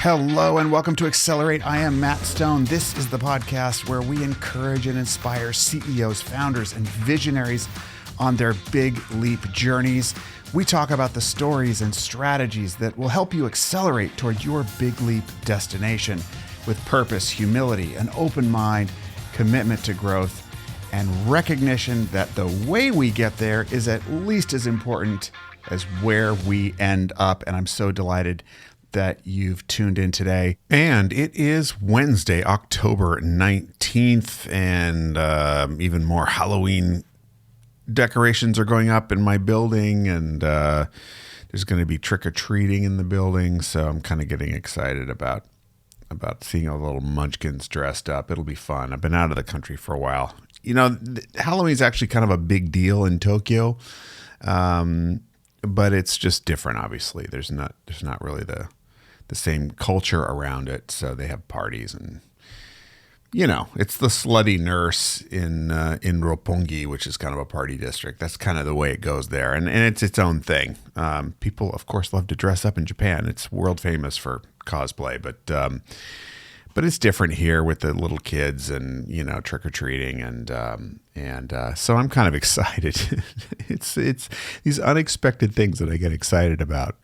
Hello and welcome to Accelerate. I am Matt Stone. This is the podcast where we encourage and inspire CEOs, founders, and visionaries on their big leap journeys. We talk about the stories and strategies that will help you accelerate toward your big leap destination with purpose, humility, an open mind, commitment to growth, and recognition that the way we get there is at least as important as where we end up. And I'm so delighted that you've tuned in today. And it is Wednesday, October 19th, and even more Halloween decorations are going up in my building, and there's going to be trick-or-treating in the building, so I'm kind of getting excited about seeing all the little munchkins dressed up. It'll be fun. I've been out of the country for a while. You know, Halloween is actually kind of a big deal in Tokyo, but it's just different, obviously. There's not really the same culture around it, so they have parties, and you know, it's the slutty nurse in Roppongi, which is kind of a party district. That's kind of the way it goes there, and it's its own thing. People, of course, love to dress up in Japan. It's world famous for cosplay, but it's different here with the little kids and, you know, trick or treating, and so I'm kind of excited. It's these unexpected things that I get excited about.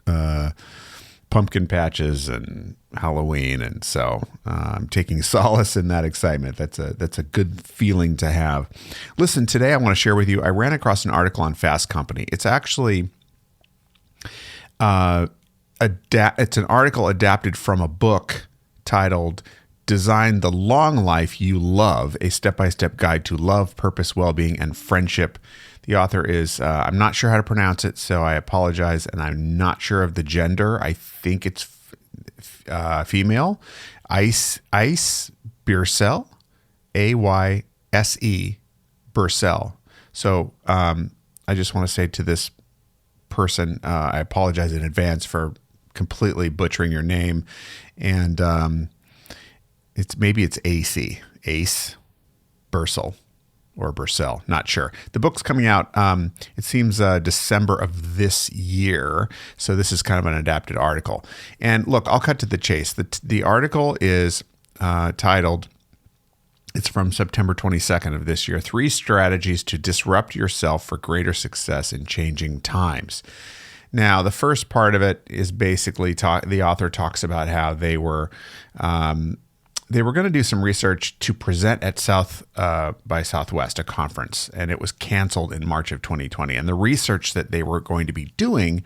Pumpkin patches and Halloween, and so I'm taking solace in that excitement. That's a good feeling to have. Listen, today I want to share with you, I ran across an article on Fast Company. It's actually it's an article adapted from a book titled Design the Long Life You Love, a step-by-step guide to love, purpose, well-being, and friendship. The author is, I'm not sure how to pronounce it, so I apologize, and I'm not sure of the gender. I think it's female. Ayse Biersel, Ayse Biersel. So I just want to say to this person, I apologize in advance for completely butchering your name, and it's Ayse Biersel. Or Biersel, not sure. The book's coming out, it seems December of this year. So this is kind of an adapted article. And look, I'll cut to the chase. The article is titled, it's from September 22nd of this year, 3 Strategies to Disrupt Yourself for Greater Success in Changing Times. Now, the first part of it is basically the author talks about how they were going to do some research to present at South by Southwest, a conference, and it was canceled in March of 2020. And the research that they were going to be doing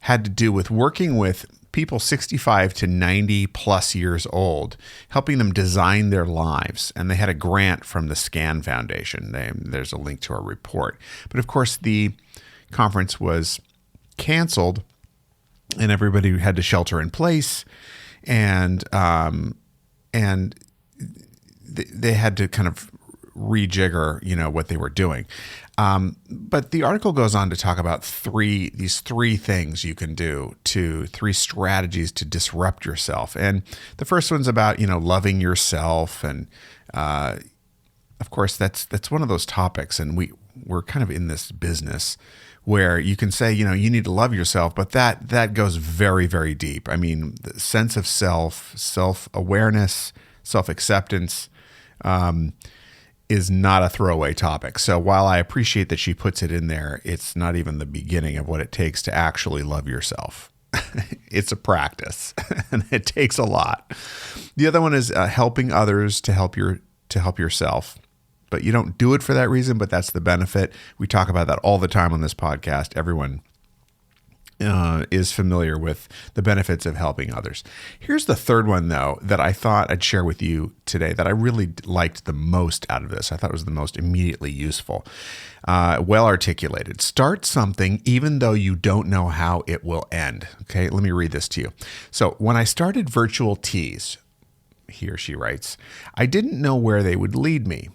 had to do with working with people 65 to 90 plus years old, helping them design their lives. And they had a grant from the SCAN Foundation. There's a link to our report. But of course, the conference was canceled, and everybody had to shelter in place, and they had to kind of rejigger, you know, what they were doing. But the article goes on to talk about these three things you can do, 3 strategies to disrupt yourself. And the first one's about, you know, loving yourself. And of course, that's one of those topics. And we're kind of in this business where you can say, you know, you need to love yourself, but that goes very, very deep. I mean, the sense of self-awareness, self-acceptance is not a throwaway topic. So while I appreciate that she puts it in there, it's not even the beginning of what it takes to actually love yourself. It's a practice, and it takes a lot. The other one is helping others to help yourself. But you don't do it for that reason, but that's the benefit. We talk about that all the time on this podcast. Everyone is familiar with the benefits of helping others. Here's the third one, though, that I thought I'd share with you today that I really liked the most out of this. I thought it was the most immediately useful. Well articulated. Start something even though you don't know how it will end. Okay, let me read this to you. So when I started Virtual Teas, he or she writes, I didn't know where they would lead me.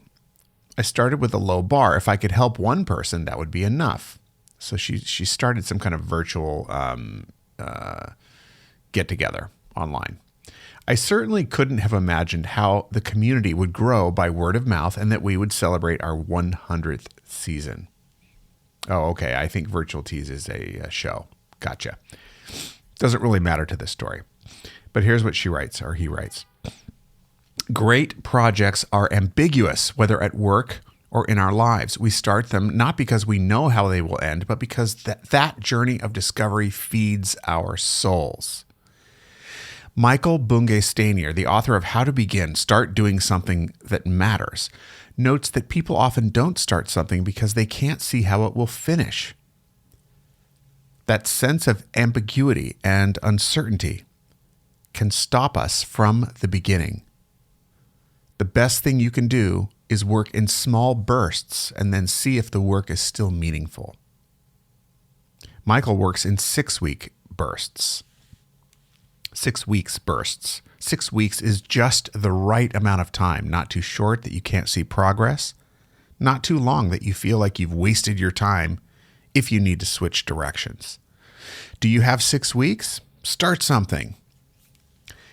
I started with a low bar. If I could help one person, that would be enough. So she started some kind of virtual get-together online. I certainly couldn't have imagined how the community would grow by word of mouth and that we would celebrate our 100th season. Oh, okay. I think Virtual Teas is a show. Gotcha. Doesn't really matter to this story. But here's what she writes, or he writes. Great projects are ambiguous, whether at work or in our lives. We start them not because we know how they will end, but because that journey of discovery feeds our souls. Michael Bungay Stanier, the author of How to Begin, Start Doing Something That Matters, notes that people often don't start something because they can't see how it will finish. That sense of ambiguity and uncertainty can stop us from the beginning. The best thing you can do is work in small bursts and then see if the work is still meaningful. Michael works in 6-week bursts. 6 weeks bursts. 6 weeks is just the right amount of time, not too short that you can't see progress, not too long that you feel like you've wasted your time if you need to switch directions. Do you have 6 weeks? Start something.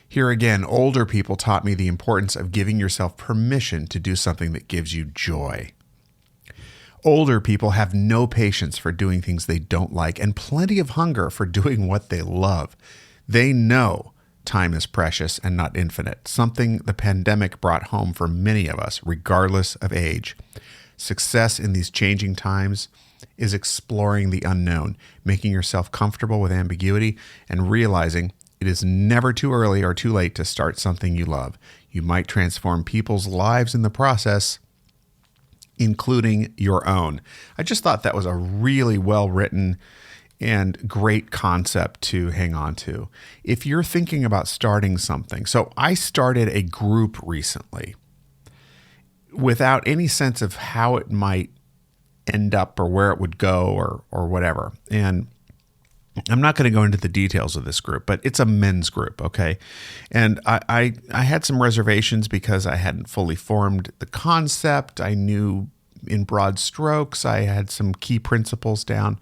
Here again, older people taught me the importance of giving yourself permission to do something that gives you joy. Older people have no patience for doing things they don't like and plenty of hunger for doing what they love. They know time is precious and not infinite, something the pandemic brought home for many of us, regardless of age. Success in these changing times is exploring the unknown, making yourself comfortable with ambiguity, and realizing it is never too early or too late to start something you love. You might transform people's lives in the process, including your own. I just thought that was a really well-written and great concept to hang on to. If you're thinking about starting something, so I started a group recently without any sense of how it might end up or where it would go or whatever. And I'm not going to go into the details of this group, but it's a men's group, okay? And I had some reservations because I hadn't fully formed the concept. I knew in broad strokes, I had some key principles down.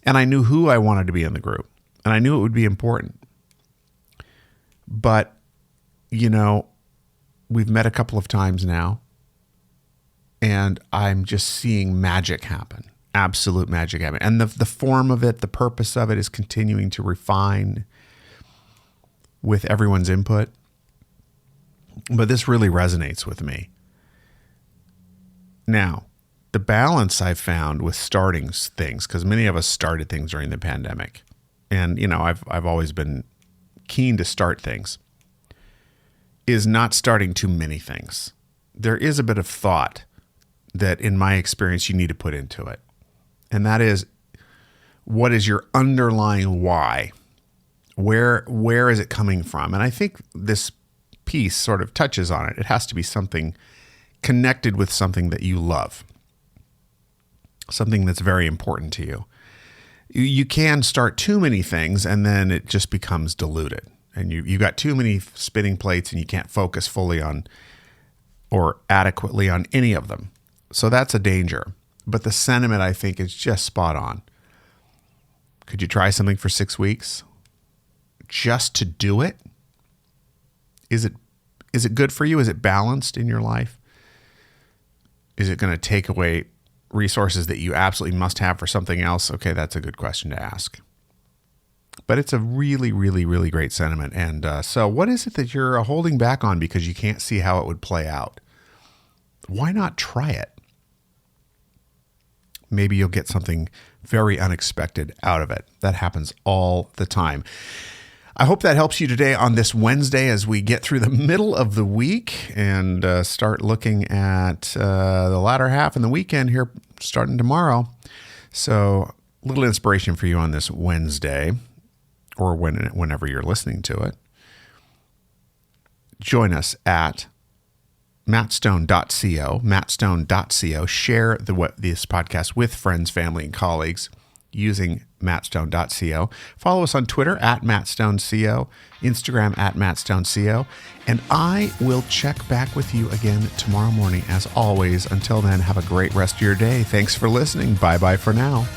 And I knew who I wanted to be in the group. And I knew it would be important. But, you know, we've met a couple of times now. And I'm just seeing magic happen. Absolute magic happen. And the form of it, the purpose of it is continuing to refine with everyone's input. But this really resonates with me. Now, the balance I've found with starting things, because many of us started things during the pandemic, and you know, I've always been keen to start things, is not starting too many things. There is a bit of thought that, in my experience, you need to put into it, and that is, what is your underlying why? Where is it coming from? And I think this piece sort of touches on it. It has to be something connected with something that you love. Something that's very important to you. You can start too many things and then it just becomes diluted. And you got too many spinning plates and you can't focus fully on or adequately on any of them. So that's a danger. But the sentiment, I think, is just spot on. Could you try something for 6 weeks? Just to do it? Is it good for you? Is it balanced in your life? Is it going to take away resources that you absolutely must have for something else? Okay, that's a good question to ask. But it's a really, really, really great sentiment. And so what is it that you're holding back on because you can't see how it would play out? Why not try it? Maybe you'll get something very unexpected out of it. That happens all the time. I hope that helps you today on this Wednesday as we get through the middle of the week and start looking at the latter half and the weekend here starting tomorrow. So a little inspiration for you on this Wednesday or whenever you're listening to it. Join us at mattstone.co. Share this podcast with friends, family, and colleagues using mattstone.co. Follow us on Twitter at mattstoneco, Instagram at mattstoneco, and I will check back with you again tomorrow morning as always. Until then, have a great rest of your day. Thanks for listening. Bye-bye for now.